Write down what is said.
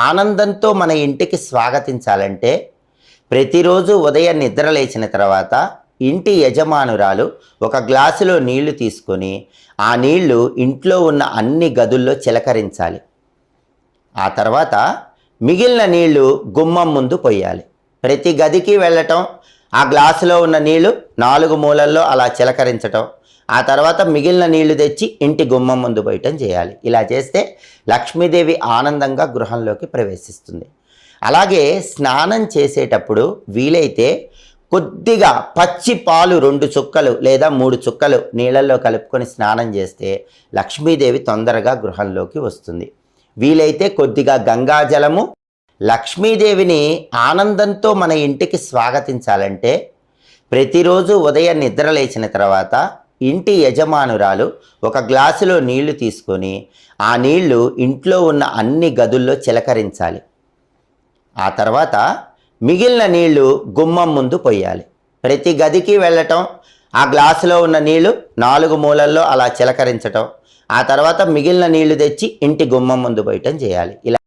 ఆనందంతో మన ఇంటికి స్వాగతించాలంటే ప్రతిరోజు ఉదయం నిద్ర లేచిన తర్వాత ఇంటి యజమానురాలు ఒక గ్లాసులో నీళ్లు తీసుకొని ఆ నీళ్లు ఇంట్లో ఉన్న అన్ని గదుల్లో చిలకరించాలి. ఆ తర్వాత మిగిలిన నీళ్లు గుమ్మం ముందు పొయ్యాలి. ప్రతి గదికి వెళ్ళటం, ఆ గ్లాసులో ఉన్న నీళ్లు 4 మూలల్లో అలా చిలకరించటం, ఆ తర్వాత మిగిలిన నీళ్లు తెచ్చి ఇంటి గుమ్మం ముందు పోయటం చేయాలి. ఇలా చేస్తే లక్ష్మీదేవి ఆనందంగా గృహంలోకి ప్రవేశిస్తుంది. అలాగే స్నానం చేసేటప్పుడు వీలైతే కొద్దిగా పచ్చి పాలు 2 చుక్కలు లేదా 3 చుక్కలు నీళ్ళల్లో కలుపుకొని స్నానం చేస్తే లక్ష్మీదేవి తొందరగా గృహంలోకి వస్తుంది. వీలైతే కొద్దిగా గంగాజలము. లక్ష్మీదేవిని ఆనందంతో మన ఇంటికి స్వాగతించాలంటే ప్రతిరోజు ఉదయం నిద్ర లేచిన తర్వాత ఇంటి యజమానురాలు ఒక గ్లాసులో నీళ్లు తీసుకొని ఆ నీళ్లు ఇంట్లో ఉన్న అన్ని గదుల్లో చిలకరించాలి. ఆ తర్వాత మిగిలిన నీళ్లు గుమ్మం ముందు పొయ్యాలి. ప్రతి గదికి వెళ్ళటం, ఆ గ్లాసులో ఉన్న నీళ్లు 4 మూలల్లో అలా చిలకరించటం, ఆ తర్వాత మిగిలిన నీళ్లు తెచ్చి ఇంటి గుమ్మం ముందు పోయటం చేయాలి. ఇలా